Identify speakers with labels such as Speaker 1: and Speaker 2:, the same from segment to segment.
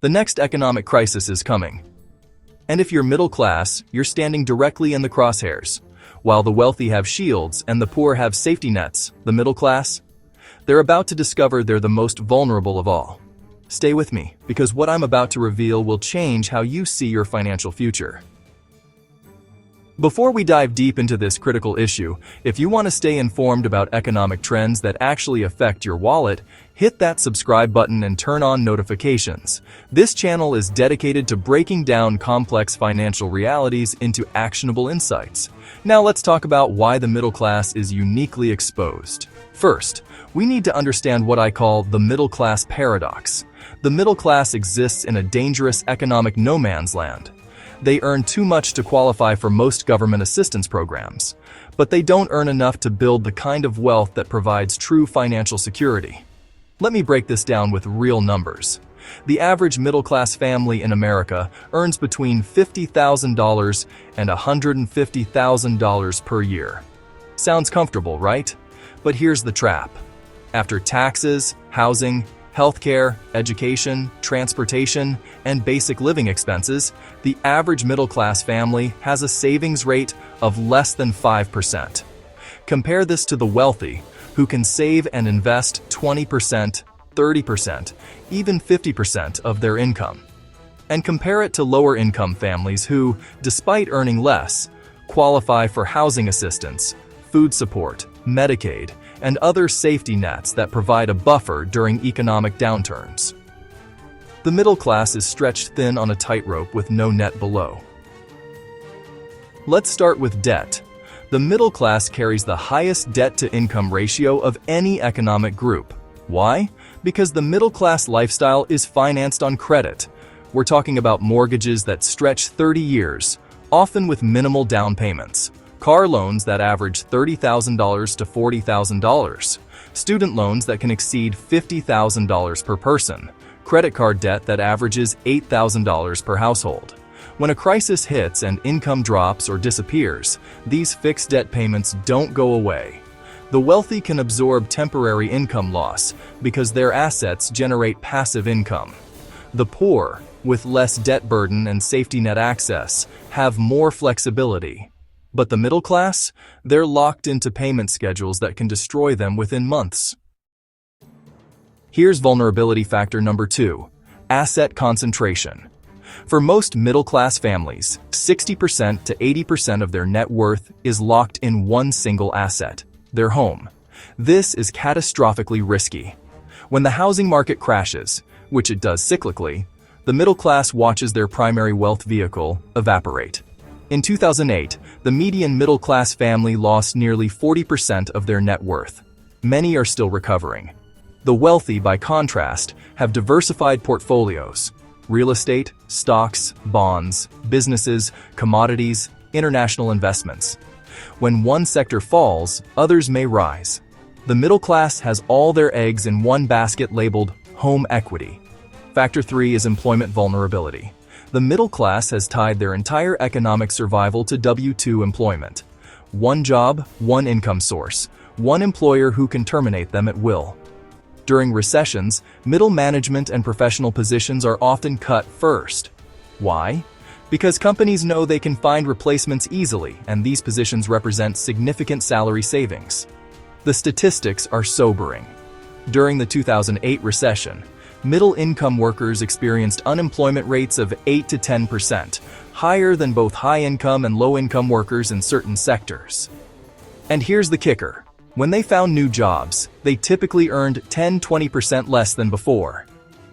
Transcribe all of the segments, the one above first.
Speaker 1: The next economic crisis is coming. And if you're middle class, you're standing directly in the crosshairs. While the wealthy have shields and the poor have safety nets, the middle class, they're about to discover they're the most vulnerable of all. Stay with me, because what I'm about to reveal will change how you see your financial future. Before we dive deep into this critical issue, if you want to stay informed about economic trends that actually affect your wallet, hit that subscribe button and turn on notifications. This channel is dedicated to breaking down complex financial realities into actionable insights. Now let's talk about why the middle class is uniquely exposed. First, we need to understand what I call the middle class paradox. The middle class exists in a dangerous economic no man's land. They earn too much to qualify for most government assistance programs, but they don't earn enough to build the kind of wealth that provides true financial security. Let me break this down with real numbers. The average middle-class family in America earns between $50,000 and $150,000 per year. Sounds comfortable, right? But here's the trap. After taxes, housing, healthcare, education, transportation, and basic living expenses, the average middle-class family has a savings rate of less than 5%. Compare this to the wealthy, who can save and invest 20%, 30%, even 50% of their income. And compare it to lower-income families who, despite earning less, qualify for housing assistance, food support, Medicaid, and other safety nets that provide a buffer during economic downturns. The middle class is stretched thin on a tightrope with no net below. Let's start with debt. The middle class carries the highest debt-to-income ratio of any economic group. Why? Because the middle class lifestyle is financed on credit. We're talking about mortgages that stretch 30 years, often with minimal down payments. Car loans that average $30,000 to $40,000, student loans that can exceed $50,000 per person, credit card debt that averages $8,000 per household. When a crisis hits and income drops or disappears, these fixed debt payments don't go away. The wealthy can absorb temporary income loss because their assets generate passive income. The poor, with less debt burden and safety net access, have more flexibility. But the middle class, they're locked into payment schedules that can destroy them within months. Here's vulnerability factor number 2, asset concentration. For most middle-class families, 60% to 80% of their net worth is locked in one single asset, their home. This is catastrophically risky. When the housing market crashes, which it does cyclically, the middle class watches their primary wealth vehicle evaporate. In 2008, the median middle-class family lost nearly 40% of their net worth. Many are still recovering. The wealthy, by contrast, have diversified portfolios: real estate, stocks, bonds, businesses, commodities, international investments. When one sector falls, others may rise. The middle class has all their eggs in one basket labeled home equity. Factor 3 is employment vulnerability. The middle class has tied their entire economic survival to W-2 employment. One job, one income source, one employer who can terminate them at will. During recessions, middle management and professional positions are often cut first. Why? Because companies know they can find replacements easily, and these positions represent significant salary savings. The statistics are sobering. During the 2008 recession, middle-income workers experienced unemployment rates of 8 to 10%, higher than both high-income and low-income workers in certain sectors. And here's the kicker. When they found new jobs, they typically earned 10–20% less than before.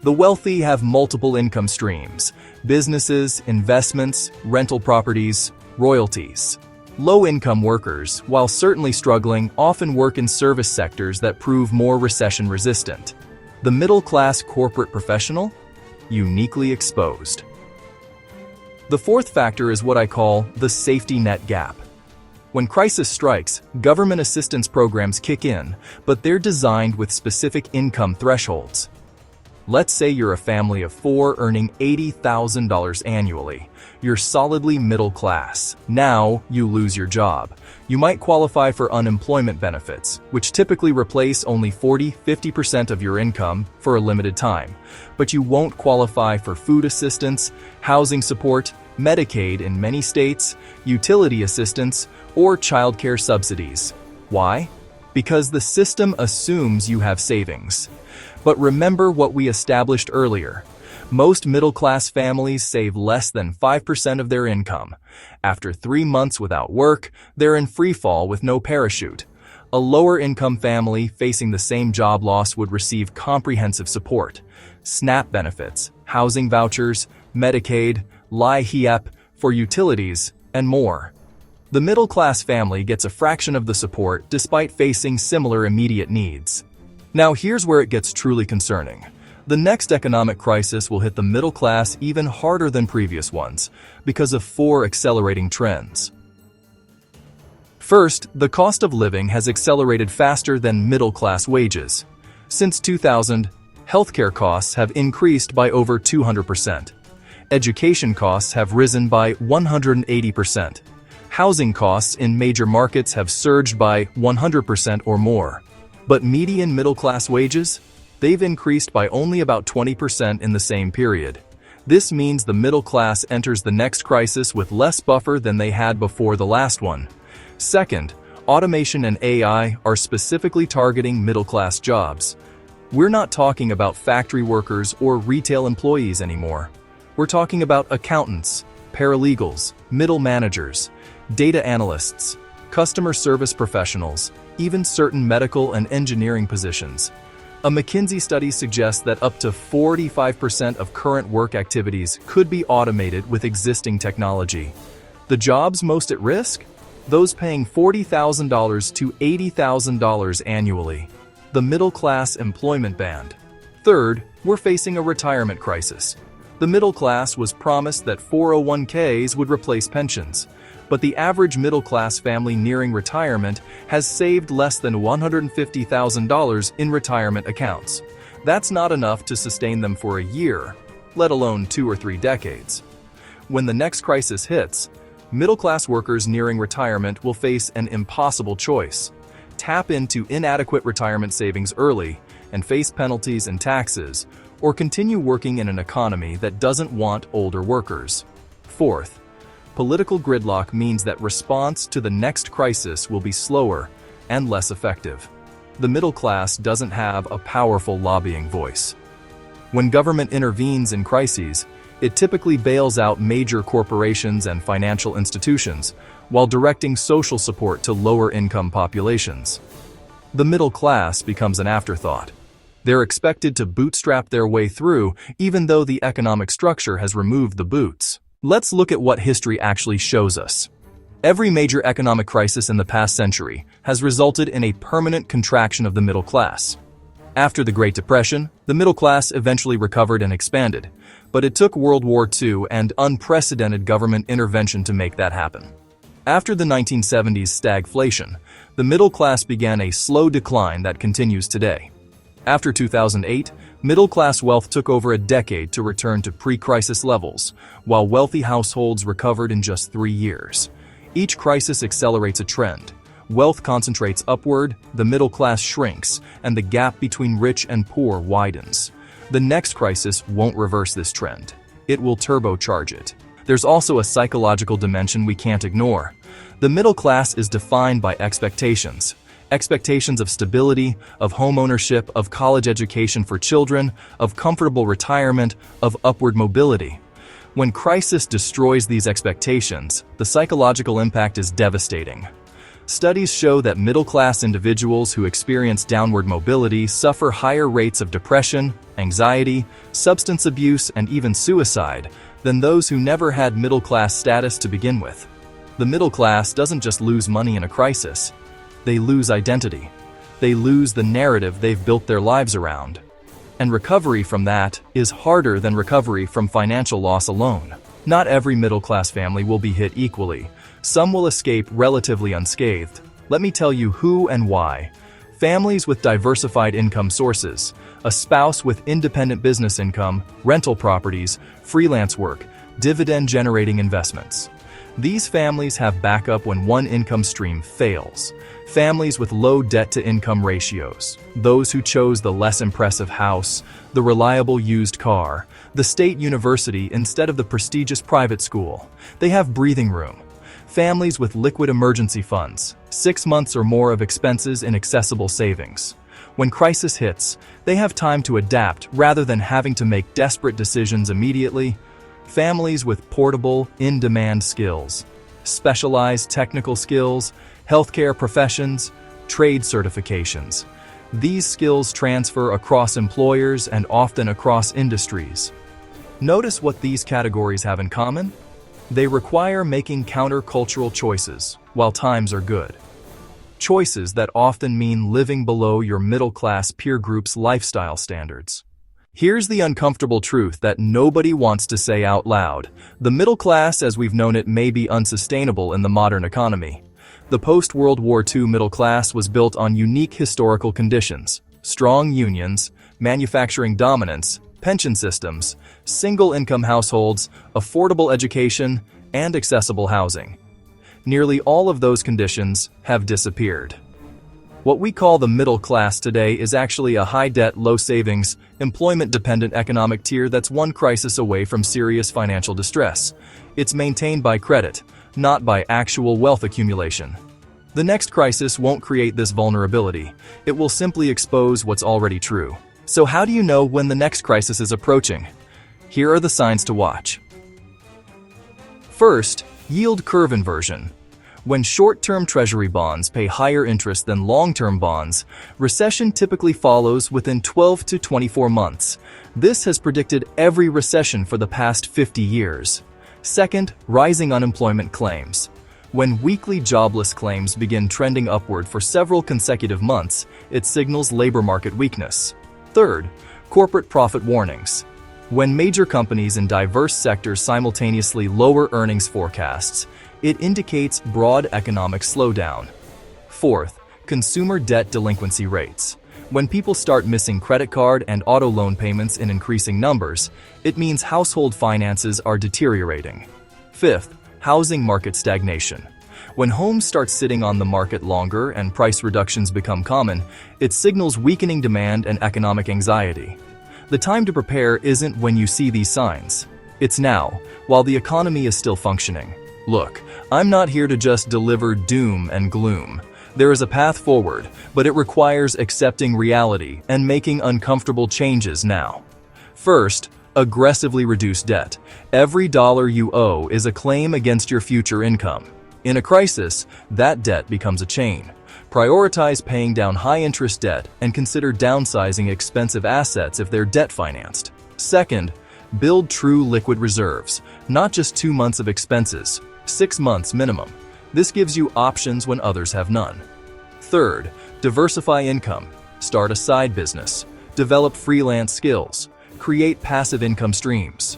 Speaker 1: The wealthy have multiple income streams: businesses, investments, rental properties, royalties. Low-income workers, while certainly struggling, often work in service sectors that prove more recession-resistant. The middle-class corporate professional? Uniquely exposed. The fourth factor is what I call the safety net gap. When crisis strikes, government assistance programs kick in, but they're designed with specific income thresholds. Let's say you're a family of 4 earning $80,000 annually. You're solidly middle class. Now you lose your job. You might qualify for unemployment benefits, which typically replace only 40–50% of your income for a limited time, but you won't qualify for food assistance, housing support, Medicaid in many states, utility assistance, or childcare subsidies. Why? Because the system assumes you have savings. But remember what we established earlier. Most middle-class families save less than 5% of their income. After 3 months without work, they're in free fall with no parachute. A lower-income family facing the same job loss would receive comprehensive support, SNAP benefits, housing vouchers, Medicaid, LIHEAP for utilities, and more. The middle-class family gets a fraction of the support despite facing similar immediate needs. Now here's where it gets truly concerning. The next economic crisis will hit the middle class even harder than previous ones because of 4 accelerating trends. First, the cost of living has accelerated faster than middle-class wages. Since 2000, healthcare costs have increased by over 200%. Education costs have risen by 180%. Housing costs in major markets have surged by 100% or more. But median middle-class wages? They've increased by only about 20% in the same period. This means the middle class enters the next crisis with less buffer than they had before the last one. Second, automation and AI are specifically targeting middle-class jobs. We're not talking about factory workers or retail employees anymore. We're talking about accountants, paralegals, middle managers, data analysts, customer service professionals, even certain medical and engineering positions. A McKinsey study suggests that up to 45% of current work activities could be automated with existing technology. The jobs most at risk? Those paying $40,000 to $80,000 annually. The middle-class employment band. Third, we're facing a retirement crisis. The middle class was promised that 401ks would replace pensions, but the average middle-class family nearing retirement has saved less than $150,000 in retirement accounts. That's not enough to sustain them for a year, let alone 2 or 3 decades. When the next crisis hits, middle-class workers nearing retirement will face an impossible choice: tap into inadequate retirement savings early and face penalties and taxes, or continue working in an economy that doesn't want older workers. Fourth, political gridlock means that response to the next crisis will be slower and less effective. The middle class doesn't have a powerful lobbying voice. When government intervenes in crises, it typically bails out major corporations and financial institutions while directing social support to lower-income populations. The middle class becomes an afterthought. They're expected to bootstrap their way through, even though the economic structure has removed the boots. Let's look at what history actually shows us. Every major economic crisis in the past century has resulted in a permanent contraction of the middle class. After the Great Depression, the middle class eventually recovered and expanded, but it took World War II and unprecedented government intervention to make that happen. After the 1970s stagflation, the middle class began a slow decline that continues today. After 2008, middle-class wealth took over a decade to return to pre-crisis levels, while wealthy households recovered in just 3 years. Each crisis accelerates a trend. Wealth concentrates upward, the middle class shrinks, and the gap between rich and poor widens. The next crisis won't reverse this trend. It will turbocharge it. There's also a psychological dimension we can't ignore. The middle class is defined by expectations. Expectations of stability, of home ownership, of college education for children, of comfortable retirement, of upward mobility. When crisis destroys these expectations, the psychological impact is devastating. Studies show that middle-class individuals who experience downward mobility suffer higher rates of depression, anxiety, substance abuse, and even suicide than those who never had middle-class status to begin with. The middle class doesn't just lose money in a crisis. They lose identity. They lose the narrative they've built their lives around. And recovery from that is harder than recovery from financial loss alone. Not every middle-class family will be hit equally. Some will escape relatively unscathed. Let me tell you who and why. Families with diversified income sources, a spouse with independent business income, rental properties, freelance work, dividend-generating investments. These families have backup when one income stream fails. Families with low debt-to-income ratios, those who chose the less impressive house, the reliable used car, the state university instead of the prestigious private school. They have breathing room. Families with liquid emergency funds, 6 months or more of expenses in accessible savings. When crisis hits, they have time to adapt rather than having to make desperate decisions immediately. Families with portable, in-demand skills, specialized technical skills, healthcare professions, trade certifications. These skills transfer across employers and often across industries. Notice what these categories have in common? They require making countercultural choices while times are good. Choices that often mean living below your middle-class peer group's lifestyle standards. Here's the uncomfortable truth that nobody wants to say out loud. The middle class as we've known it may be unsustainable in the modern economy. The post-World War II middle class was built on unique historical conditions: strong unions, manufacturing dominance, pension systems, single-income households, affordable education, and accessible housing. Nearly all of those conditions have disappeared. What we call the middle class today is actually a high-debt, low-savings, employment-dependent economic tier that's one crisis away from serious financial distress. It's maintained by credit, not by actual wealth accumulation. The next crisis won't create this vulnerability. It will simply expose what's already true. So how do you know when the next crisis is approaching? Here are the signs to watch. First, yield curve inversion. When short-term treasury bonds pay higher interest than long-term bonds, recession typically follows within 12 to 24 months. This has predicted every recession for the past 50 years. Second, rising unemployment claims. When weekly jobless claims begin trending upward for several consecutive months, it signals labor market weakness. Third, corporate profit warnings. When major companies in diverse sectors simultaneously lower earnings forecasts, it indicates broad economic slowdown. Fourth, consumer debt delinquency rates. When people start missing credit card and auto loan payments in increasing numbers, it means household finances are deteriorating. Fifth, housing market stagnation. When homes start sitting on the market longer and price reductions become common, it signals weakening demand and economic anxiety. The time to prepare isn't when you see these signs. It's now, while the economy is still functioning. Look, I'm not here to just deliver doom and gloom. There is a path forward, but it requires accepting reality and making uncomfortable changes now. First, aggressively reduce debt. Every dollar you owe is a claim against your future income. In a crisis, that debt becomes a chain. Prioritize paying down high-interest debt and consider downsizing expensive assets if they're debt-financed. Second, build true liquid reserves, not just 2 months of expenses, 6 months minimum. This gives you options when others have none. Third, diversify income. Start a side business. Develop freelance skills. Create passive income streams.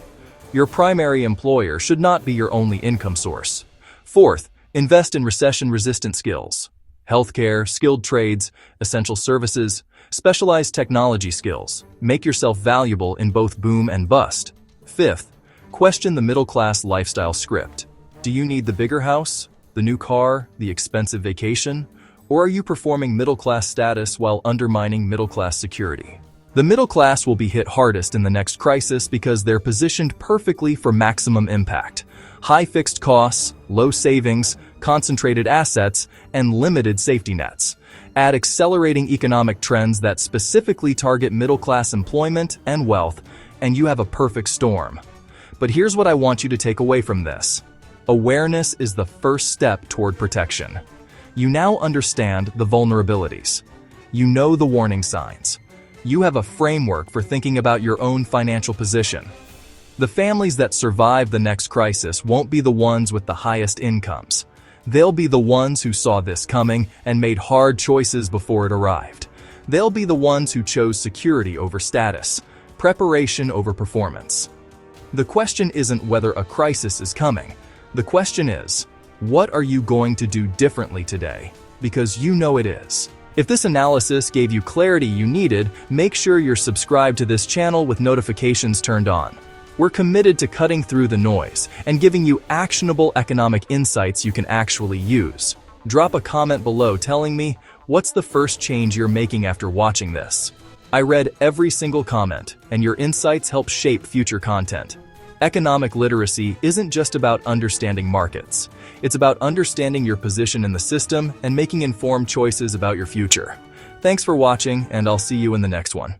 Speaker 1: Your primary employer should not be your only income source. Fourth, invest in recession-resistant skills. Healthcare, skilled trades, essential services, specialized technology skills. Make yourself valuable in both boom and bust. Fifth, question the middle-class lifestyle script. Do you need the bigger house, the new car, the expensive vacation? Or are you performing middle-class status while undermining middle-class security? The middle class will be hit hardest in the next crisis because they're positioned perfectly for maximum impact. High fixed costs, low savings, concentrated assets, and limited safety nets. Add accelerating economic trends that specifically target middle-class employment and wealth, and you have a perfect storm. But here's what I want you to take away from this. Awareness is the first step toward protection. You now understand the vulnerabilities. You know the warning signs. You have a framework for thinking about your own financial position. The families that survive the next crisis won't be the ones with the highest incomes. They'll be the ones who saw this coming and made hard choices before it arrived. They'll be the ones who chose security over status, preparation over performance. The question isn't whether a crisis is coming. The question is, what are you going to do differently today? Because you know it is. If this analysis gave you clarity you needed, make sure you're subscribed to this channel with notifications turned on. We're committed to cutting through the noise and giving you actionable economic insights you can actually use. Drop a comment below telling me what's the first change you're making after watching this. I read every single comment, and your insights help shape future content. Economic literacy isn't just about understanding markets. It's about understanding your position in the system and making informed choices about your future. Thanks for watching, and I'll see you in the next one.